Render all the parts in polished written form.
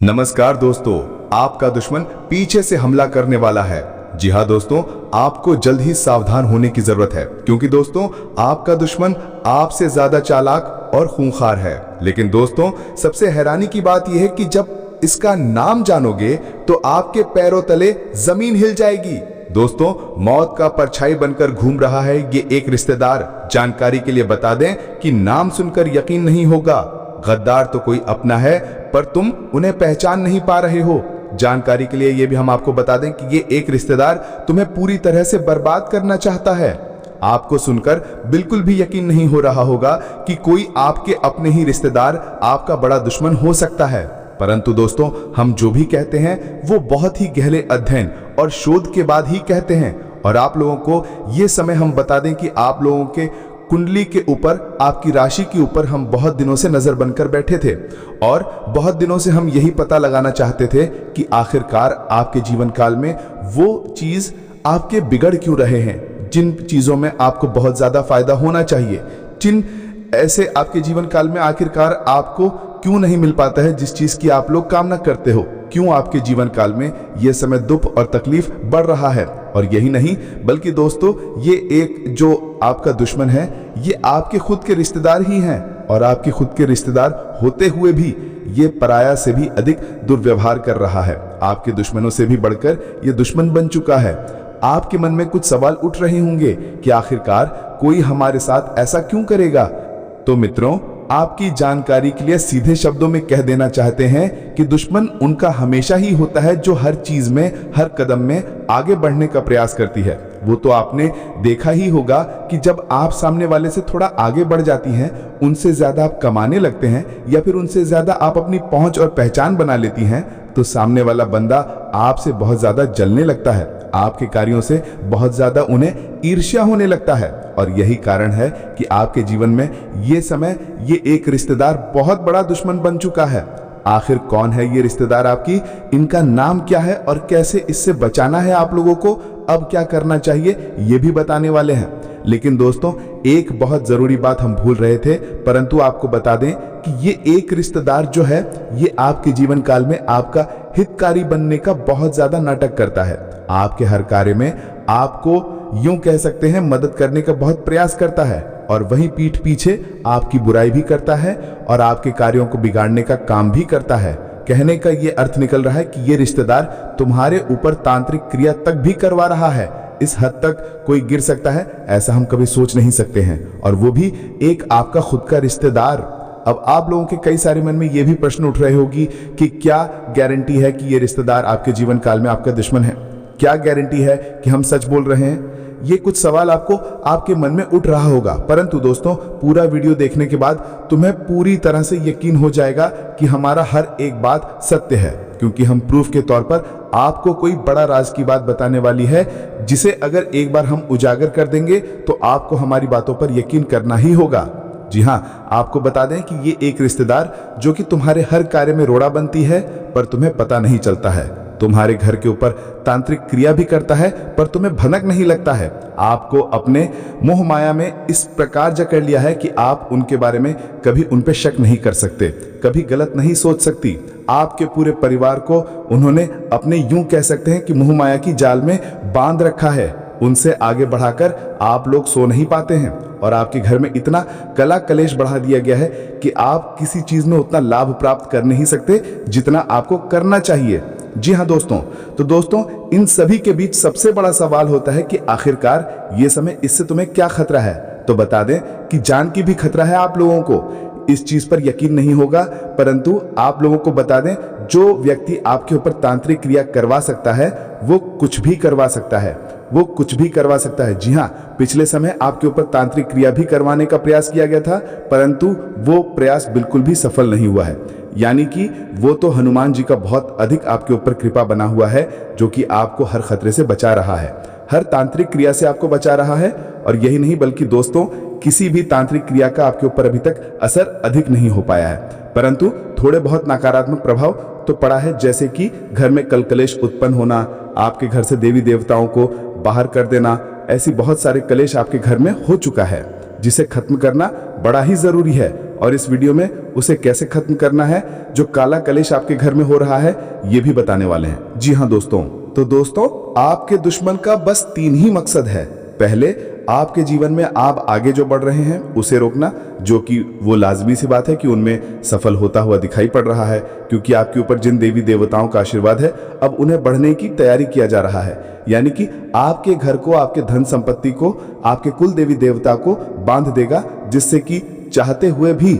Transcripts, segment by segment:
नमस्कार दोस्तों, आपका दुश्मन पीछे से हमला करने वाला है। जी हाँ दोस्तों, आपको जल्द ही सावधान होने की जरूरत है, क्योंकि दोस्तों आपका दुश्मन आपसे ज्यादा चालाक और खूंखार है। लेकिन दोस्तों सबसे हैरानी की बात यह है कि जब इसका नाम जानोगे तो आपके पैरों तले जमीन हिल जाएगी। दोस्तों मौत का परछाई बनकर घूम रहा है ये एक रिश्तेदार। जानकारी के लिए बता दें कि नाम सुनकर यकीन नहीं होगा, गद्दार तो कोई अपना है पर तुम उन्हें पहचान नहीं पा रहे हो। जानकारी के लिए यह भी हम आपको बता दें कि ये एक रिश्तेदार तुम्हें पूरी तरह से बर्बाद करना चाहता है। आपको सुनकर बिल्कुल भी यकीन नहीं हो रहा होगा कि कोई आपके अपने ही रिश्तेदार आपका बड़ा दुश्मन हो सकता है, परंतु दोस्तों हम जो भी कहते हैं वो बहुत ही गहरे अध्ययन और शोध के बाद ही कहते हैं। और आप लोगों को ये समय हम बता दें कि आप लोगों के कुंडली के ऊपर, आपकी राशि के ऊपर हम बहुत दिनों से नजर बनकर बैठे थे और बहुत दिनों से हम यही पता लगाना चाहते थे कि आखिरकार आपके जीवन काल में वो चीज आपके बिगड़ क्यों रहे हैं, जिन चीजों में आपको बहुत ज्यादा फायदा होना चाहिए, जिन ऐसे आपके जीवन काल में आखिरकार आपको क्यों नहीं मिल पाता है जिस चीज की आप लोग कामना करते हो। क्यों आपके जीवन काल में यह समय दुख और तकलीफ बढ़ रहा है। और यही नहीं बल्कि दोस्तों ये एक जो आपका दुश्मन है ये आपके खुद के रिश्तेदार ही हैं, और आपके खुद के रिश्तेदार होते हुए भी ये पराया से भी अधिक दुर्व्यवहार कर रहा है। आपके दुश्मनों से भी बढ़कर ये दुश्मन बन चुका है। आपके मन में कुछ सवाल उठ रहे होंगे कि आखिरकार कोई हमारे साथ ऐसा क्यों करेगा। तो मित्रों आपकी जानकारी के लिए सीधे शब्दों में कह देना चाहते हैं कि दुश्मन उनका हमेशा ही होता है जो हर चीज में, हर कदम में आगे बढ़ने का प्रयास करती है। वो तो आपने देखा ही होगा कि जब आप सामने वाले से थोड़ा आगे बढ़ जाती हैं, उनसे ज्यादा आप कमाने लगते हैं या फिर उनसे ज्यादा आप अपनी पहुंच और पहचान बना लेती हैं, तो सामने वाला बंदा आपसे बहुत ज्यादा जलने लगता है, आपके कार्यों से बहुत ज्यादा उन्हें ईर्ष्या होने लगता है। और यही कारण है कि आपके जीवन में ये समय ये एक रिश्तेदार बहुत बड़ा दुश्मन बन चुका है। आखिर कौन है ये रिश्तेदार आपकी, इनका नाम क्या है और कैसे इससे बचाना है आप लोगों को, अब क्या करना चाहिए ये भी बताने वाले हैं। लेकिन दोस्तों एक बहुत जरूरी बात हम भूल रहे थे, परंतु आपको बता दें कि ये एक रिश्तेदार जो है ये आपके जीवन काल में आपका हितकारी बनने का बहुत ज्यादा नाटक करता है। आपके हर कार्य में आपको यूं कह सकते हैं मदद करने का बहुत प्रयास करता है, और वहीं पीठ पीछे आपकी बुराई भी करता है और आपके कार्यों को बिगाड़ने का काम भी करता है। कहने का ये अर्थ निकल रहा है कि ये रिश्तेदार तुम्हारे ऊपर तांत्रिक क्रिया तक भी करवा रहा है। इस हद तक कोई गिर सकता है ऐसा हम कभी सोच नहीं सकते हैं, और वो भी एक आपका खुद का रिश्तेदार। अब आप लोगों के कई सारे मन में ये भी प्रश्न उठ रहे होगी कि क्या गारंटी है कि ये रिश्तेदार आपके जीवन काल में आपका दुश्मन है, क्या गारंटी है कि हम सच बोल रहे हैं। ये कुछ सवाल आपको आपके मन में उठ रहा होगा, परंतु दोस्तों पूरा वीडियो देखने के बाद तुम्हें पूरी तरह से यकीन हो जाएगा कि हमारा हर एक बात सत्य है, क्योंकि हम प्रूफ के तौर पर आपको कोई बड़ा राज की बात बताने वाली है, जिसे अगर एक बार हम उजागर कर देंगे तो आपको हमारी बातों पर यकीन करना ही होगा। जी हाँ, आपको बता दें कि ये एक रिश्तेदार जो कि तुम्हारे हर कार्य में रोड़ा बनती है पर तुम्हें पता नहीं चलता है, तुम्हारे घर के ऊपर तांत्रिक क्रिया भी करता है पर तुम्हें भनक नहीं लगता है। आपको अपने मोह माया में इस प्रकार जकड़ लिया है कि आप उनके बारे में कभी उन पे शक नहीं कर सकते, कभी गलत नहीं सोच सकती। आपके पूरे परिवार को उन्होंने अपने यूं कह सकते हैं कि मोह माया की जाल में बांध रखा है। उनसे आगे बढ़ाकर आप लोग सो नहीं पाते हैं, और आपके घर में इतना कला कलेश बढ़ा दिया गया है कि आप किसी चीज में उतना लाभ प्राप्त कर नहीं सकते जितना आपको करना चाहिए। जी हाँ दोस्तों, तो दोस्तों इन सभी के बीच सबसे बड़ा सवाल होता है कि आखिरकार ये समय इससे तुम्हें क्या खतरा है। तो बता दें कि जान की भी खतरा है। आप लोगों को इस चीज पर यकीन नहीं होगा, परंतु आप लोगों को बता दें जो व्यक्ति आपके ऊपर तांत्रिक क्रिया करवा सकता है वो कुछ भी करवा सकता है, वो कुछ भी करवा सकता है। जी हाँ, पिछले समय आपके ऊपर तांत्रिक क्रिया भी करवाने का प्रयास किया गया था, परंतु वो प्रयास बिल्कुल भी सफल नहीं हुआ है। यानी कि वो तो हनुमान जी का बहुत अधिक आपके ऊपर कृपा बना हुआ है, जो कि आपको हर खतरे से बचा रहा है, हर तांत्रिक क्रिया से आपको बचा रहा है। और यही नहीं बल्कि दोस्तों किसी भी तांत्रिक क्रिया का आपके ऊपर अभी तक असर अधिक नहीं हो पाया है, परंतु थोड़े बहुत नकारात्मक प्रभाव तो पड़ा है, जैसे कि घर में कलकलेश उत्पन्न होना, आपके घर से देवी देवताओं को बाहर कर देना, ऐसी बहुत सारे कलेश आपके घर में हो चुका है, जिसे खत्म करना बड़ा ही जरूरी है। और इस वीडियो में उसे कैसे खत्म करना है, जो काला कलेश आपके घर में हो रहा है, ये भी बताने वाले हैं। जी हाँ दोस्तों, तो दोस्तों आपके दुश्मन का बस 3 ही मकसद है। पहले, आपके जीवन में आप आगे जो बढ़ रहे हैं उसे रोकना, जो कि वो लाजमी सी बात है कि उनमें सफल होता हुआ दिखाई पड़ रहा है, क्योंकि आपके ऊपर जिन देवी देवताओं का आशीर्वाद है अब उन्हें बढ़ने की तैयारी किया जा रहा है। यानी कि आपके घर को, आपके धन संपत्ति को, आपके कुल देवी देवता को बांध देगा, जिससे कि चाहते हुए भी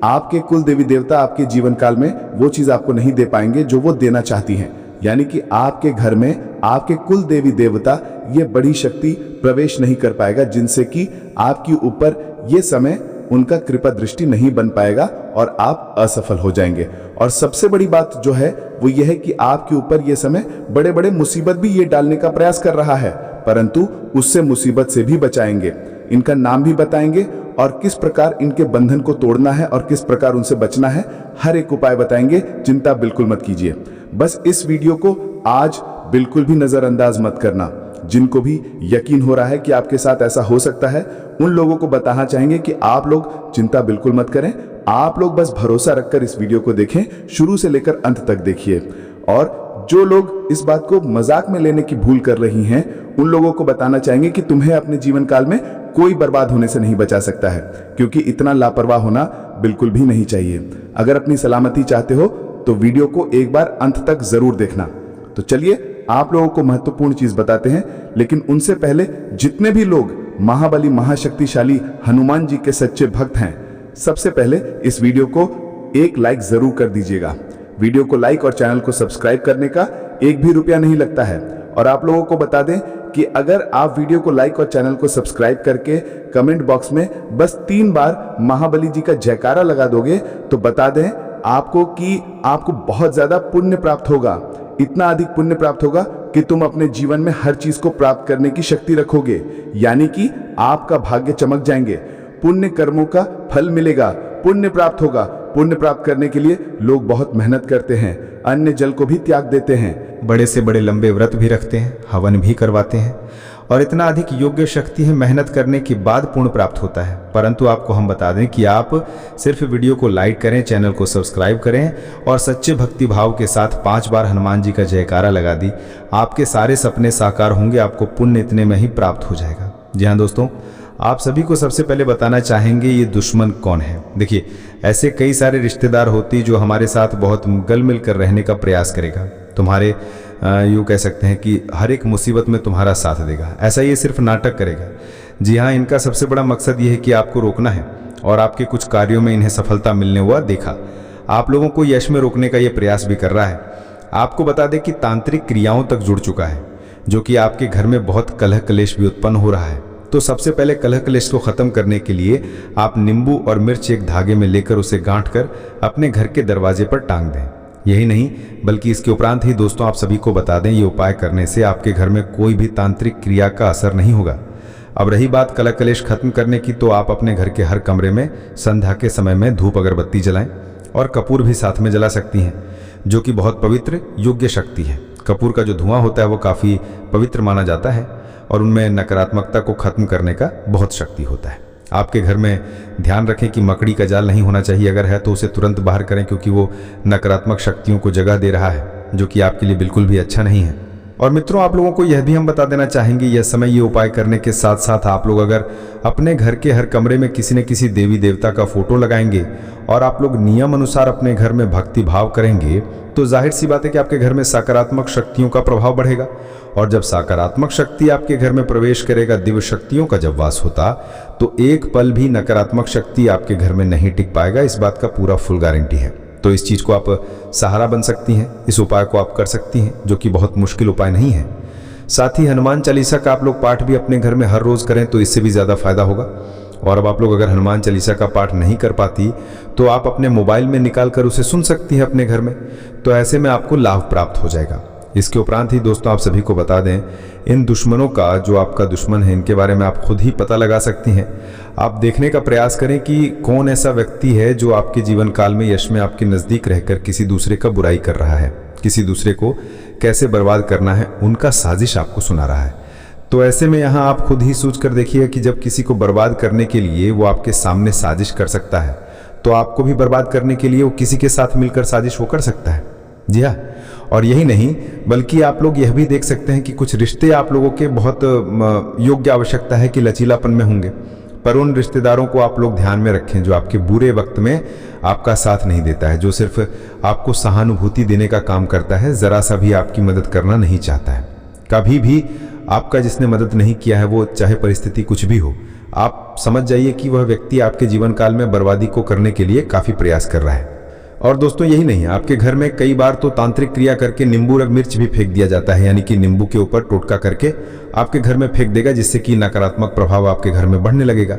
आपके कुल देवी देवता आपके जीवन काल में वो चीज आपको नहीं दे पाएंगे जो वो देना चाहती हैं। यानी कि आपके घर में आपके कुल देवी देवता ये बड़ी शक्ति प्रवेश नहीं कर पाएगा, जिनसे कि आपके ऊपर ये समय उनका कृपा दृष्टि नहीं बन पाएगा और आप असफल हो जाएंगे। और सबसे बड़ी बात जो है वो ये है कि आपके ऊपर ये समय बड़े बड़े मुसीबत भी ये डालने का प्रयास कर रहा है, परंतु उससे मुसीबत से भी बचाएंगे। इनका नाम भी बताएंगे और किस प्रकार इनके बंधन को तोड़ना है और किस प्रकार उनसे बचना है, हर एक उपाय बताएंगे। चिंता बिल्कुल मत कीजिए। बस इस वीडियो को आज बिल्कुल भी नजरअंदाज मत करना। जिनको भी यकीन हो रहा है कि आपके साथ ऐसा हो सकता है, उन लोगों को बताना चाहेंगे कि आप लोग चिंता बिल्कुल मत करें। आप लोग बस भरोसा रखकर इस वीडियो को देखें, शुरू से लेकर अंत तक देखिए। और जो लोग इस बात को मजाक में लेने की भूल कर रही हैं, उन लोगों को बताना चाहेंगे कि तुम्हें अपने जीवन काल में कोई बर्बाद होने से नहीं बचा सकता है, क्योंकि इतना लापरवाह होना बिल्कुल भी नहीं चाहिए। अगर अपनी सलामती चाहते हो तो वीडियो को एक बार अंत तक जरूर देखना। तो चलिए आप लोगों को महत्वपूर्ण चीज बताते हैं, लेकिन उनसे पहले जितने भी लोग महाबली महाशक्तिशाली हनुमान जी के सच्चे भक्त हैं, सबसे पहले इस वीडियो को एक लाइक जरूर कर दीजिएगा। वीडियो को लाइक और चैनल को सब्सक्राइब करने का 1 भी रुपया नहीं लगता है। और आप लोगों को बता दें कि अगर आप वीडियो को लाइक और चैनल को सब्सक्राइब करके कमेंट बॉक्स में बस 3 बार महाबली जी का जयकारा लगा दोगे तो बता दें आपको कि आपको बहुत ज्यादा पुण्य प्राप्त होगा। इतना अधिक पुण्य प्राप्त होगा कि तुम अपने जीवन में हर चीज को प्राप्त करने की शक्ति रखोगे, यानी कि आपका भाग्य चमक जाएंगे, पुण्य कर्मों का फल मिलेगा, पुण्य प्राप्त होगा। पुण्य प्राप्त करने के लिए लोग बहुत मेहनत करते हैं, अन्य जल को भी त्याग देते हैं, बड़े से बड़े लंबे व्रत भी रखते हैं, हवन भी करवाते हैं, और इतना अधिक योग्य शक्ति है, मेहनत करने के बाद पुण्य प्राप्त होता है। परंतु आपको हम बता दें कि आप सिर्फ वीडियो को लाइक करें, चैनल को सब्सक्राइब करें और सच्चे भक्ति भाव के साथ 5 बार हनुमान जी का जयकारा लगा दी, आपके सारे सपने साकार होंगे, आपको पुण्य इतने में ही प्राप्त हो जाएगा। जी हाँ दोस्तों, आप सभी को सबसे पहले बताना चाहेंगे ये दुश्मन कौन है। देखिए, ऐसे कई सारे रिश्तेदार होती जो हमारे साथ बहुत गल मिल कर रहने का प्रयास करेगा, तुम्हारे यूँ कह सकते हैं कि हर एक मुसीबत में तुम्हारा साथ देगा। ऐसा ये सिर्फ नाटक करेगा। जी हाँ, इनका सबसे बड़ा मकसद ये है कि आपको रोकना है और आपके कुछ कार्यों में इन्हें सफलता मिलने हुआ देखा। आप लोगों को यश में रोकने का ये प्रयास भी कर रहा है। आपको बता दें कि तांत्रिक क्रियाओं तक जुड़ चुका है, जो कि आपके घर में बहुत कलह कलेश भी उत्पन्न हो रहा है। तो सबसे पहले कलह कलेश को खत्म करने के लिए आप नींबू और मिर्च एक धागे में लेकर उसे गांठ कर अपने घर के दरवाजे पर टांग दें। यही नहीं बल्कि इसके उपरांत ही दोस्तों आप सभी को बता दें, ये उपाय करने से आपके घर में कोई भी तांत्रिक क्रिया का असर नहीं होगा। अब रही बात कलह कलेश खत्म करने की, तो आप अपने घर के हर कमरे में संध्या के समय में धूप अगरबत्ती जलाएं और कपूर भी साथ में जला सकती हैं, जो कि बहुत पवित्र योग्य शक्ति है। कपूर का जो धुआं होता है वो काफ़ी पवित्र माना जाता है और उनमें नकारात्मकता को खत्म करने का बहुत शक्ति होता है। आपके घर में ध्यान रखें कि मकड़ी का जाल नहीं होना चाहिए, अगर है तो उसे तुरंत बाहर करें, क्योंकि वो नकारात्मक शक्तियों को जगह दे रहा है, जो कि आपके लिए बिल्कुल भी अच्छा नहीं है। और मित्रों, आप लोगों को यह भी हम बता देना चाहेंगे, यह समय ये उपाय करने के साथ साथ आप लोग अगर अपने घर के हर कमरे में किसी न किसी देवी देवता का फोटो लगाएंगे और आप लोग नियम अनुसार अपने घर में भक्ति भाव करेंगे, तो जाहिर सी बात है कि आपके घर में सकारात्मक शक्तियों का प्रभाव बढ़ेगा। और जब सकारात्मक शक्ति आपके घर में प्रवेश करेगा, दिव्य शक्तियों का जब वास होता, तो एक पल भी नकारात्मक शक्ति आपके घर में नहीं टिक पाएगा। इस बात का पूरा फुल गारंटी है। तो इस चीज़ को आप सहारा बन सकती हैं, इस उपाय को आप कर सकती हैं, जो कि बहुत मुश्किल उपाय नहीं है। साथ ही हनुमान चालीसा का आप लोग पाठ भी अपने घर में हर रोज़ करें तो इससे भी ज़्यादा फायदा होगा। और अब आप लोग अगर हनुमान चालीसा का पाठ नहीं कर पाती तो आप अपने मोबाइल में निकाल कर उसे सुन सकती हैं अपने घर में, तो ऐसे में आपको लाभ प्राप्त हो जाएगा। इसके उपरांत ही दोस्तों आप सभी को बता दें, इन दुश्मनों का, जो आपका दुश्मन है, इनके बारे में आप खुद ही पता लगा सकती हैं। आप देखने का प्रयास करें कि कौन ऐसा व्यक्ति है जो आपके जीवन काल में यश में आपके नज़दीक रहकर किसी दूसरे का बुराई कर रहा है, किसी दूसरे को कैसे बर्बाद करना है उनका साजिश आपको सुना रहा है। तो ऐसे में यहाँ आप खुद ही सोच कर देखिए कि जब किसी को बर्बाद करने के लिए वो आपके सामने साजिश कर सकता है, तो आपको भी बर्बाद करने के लिए वो किसी के साथ मिलकर साजिश वो कर सकता है। जी हाँ, और यही नहीं बल्कि आप लोग यह भी देख सकते हैं कि कुछ रिश्ते आप लोगों के बहुत योग्य आवश्यकता है कि लचीलापन में होंगे, पर उन रिश्तेदारों को आप लोग ध्यान में रखें जो आपके बुरे वक्त में आपका साथ नहीं देता है, जो सिर्फ आपको सहानुभूति देने का काम करता है, ज़रा सा भी आपकी मदद करना नहीं चाहता है। कभी भी आपका जिसने मदद नहीं किया है, वो चाहे परिस्थिति कुछ भी हो, आप समझ जाइए कि वह व्यक्ति आपके जीवन काल में बर्बादी को करने के लिए काफ़ी प्रयास कर रहा है। और दोस्तों यही नहीं, आपके घर में कई बार तो तांत्रिक क्रिया करके नींबू रग मिर्च भी फेंक दिया जाता है, यानी कि नींबू के ऊपर टोटका करके आपके घर में फेंक देगा, जिससे कि नकारात्मक प्रभाव आपके घर में बढ़ने लगेगा।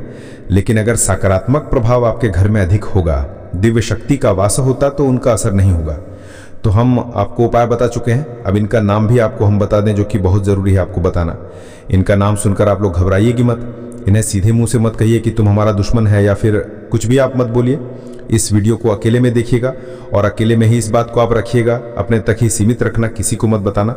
लेकिन अगर सकारात्मक प्रभाव आपके घर में अधिक होगा, दिव्य शक्ति का वास होता, तो उनका असर नहीं होगा। तो हम आपको उपाय बता चुके हैं, अब इनका नाम भी आपको हम बता दें, जो कि बहुत ज़रूरी है आपको बताना। इनका नाम सुनकर आप लोग घबराइएगी मत, इन्हें सीधे मुंह से मत कहिए कि तुम हमारा दुश्मन है, या फिर कुछ भी आप मत बोलिए। इस वीडियो को अकेले में देखिएगा और अकेले में ही इस बात को आप रखिएगा, अपने तक ही सीमित रखना, किसी को मत बताना।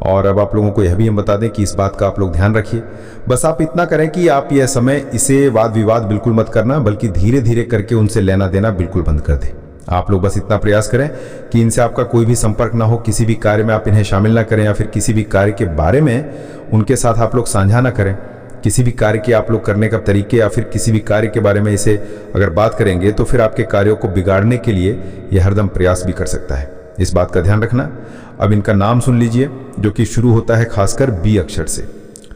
और अब आप लोगों को यह भी हम बता दें कि इस बात का आप लोग ध्यान रखिए। बस आप इतना करें कि आप यह समय इसे वाद विवाद बिल्कुल मत करना, बल्कि धीरे धीरे करके उनसे लेना देना बिल्कुल बंद कर दें। आप लोग बस इतना प्रयास करें कि इनसे आपका कोई भी संपर्क ना हो, किसी भी कार्य में आप इन्हें शामिल ना करें, या फिर किसी भी कार्य के बारे में उनके साथ आप लोग साझा ना करें। किसी भी कार्य के आप लोग करने का तरीके या फिर किसी भी कार्य के बारे में इसे अगर बात करेंगे तो फिर आपके कार्यों को बिगाड़ने के लिए यह हरदम प्रयास भी कर सकता है। इस बात का ध्यान रखना। अब इनका नाम सुन लीजिए, जो कि शुरू होता है खासकर बी अक्षर से।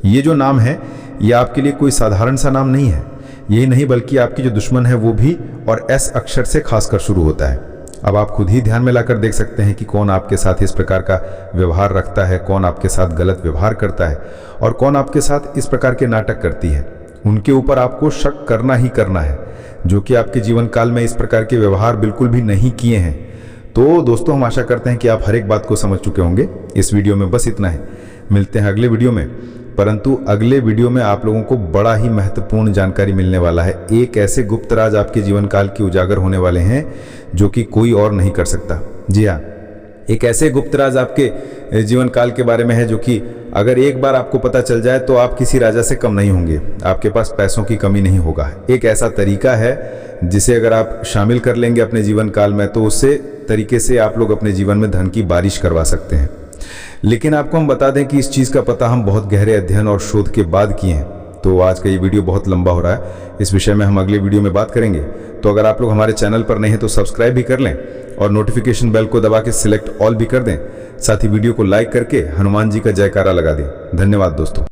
ये जो नाम है ये आपके लिए कोई साधारण सा नाम नहीं है, यही नहीं बल्कि आपकी जो दुश्मन है वो भी और एस अक्षर से खासकर शुरू होता है। अब आप खुद ही ध्यान में लाकर देख सकते हैं कि कौन आपके साथ इस प्रकार का व्यवहार रखता है, कौन आपके साथ गलत व्यवहार करता है और कौन आपके साथ इस प्रकार के नाटक करती है। उनके ऊपर आपको शक करना ही करना है, जो कि आपके जीवन काल में इस प्रकार के व्यवहार बिल्कुल भी नहीं किए हैं। तो दोस्तों, हम आशा करते हैं कि आप हर एक बात को समझ चुके होंगे। इस वीडियो में बस इतना है, मिलते हैं अगले वीडियो में। परंतु अगले वीडियो में आप लोगों को बड़ा ही महत्वपूर्ण जानकारी मिलने वाला है। एक ऐसे गुप्त राज आपके जीवन काल के उजागर होने वाले हैं जो कि कोई और नहीं कर सकता। जी हाँ, एक ऐसे गुप्त राज आपके जीवन काल के बारे में है जो कि अगर एक बार आपको पता चल जाए तो आप किसी राजा से कम नहीं होंगे, आपके पास पैसों की कमी नहीं होगा। एक ऐसा तरीका है जिसे अगर आप शामिल कर लेंगे अपने जीवन काल में तो उससे तरीके से आप लोग अपने जीवन में धन की बारिश करवा सकते हैं। लेकिन आपको हम बता दें कि इस चीज़ का पता हम बहुत गहरे अध्ययन और शोध के बाद किए हैं। तो आज का ये वीडियो बहुत लंबा हो रहा है, इस विषय में हम अगले वीडियो में बात करेंगे। तो अगर आप लोग हमारे चैनल पर नए हैं तो सब्सक्राइब भी कर लें और नोटिफिकेशन बेल को दबा के सिलेक्ट ऑल भी कर दें। साथ ही वीडियो को लाइक करके हनुमान जी का जयकारा लगा दें। धन्यवाद दोस्तों।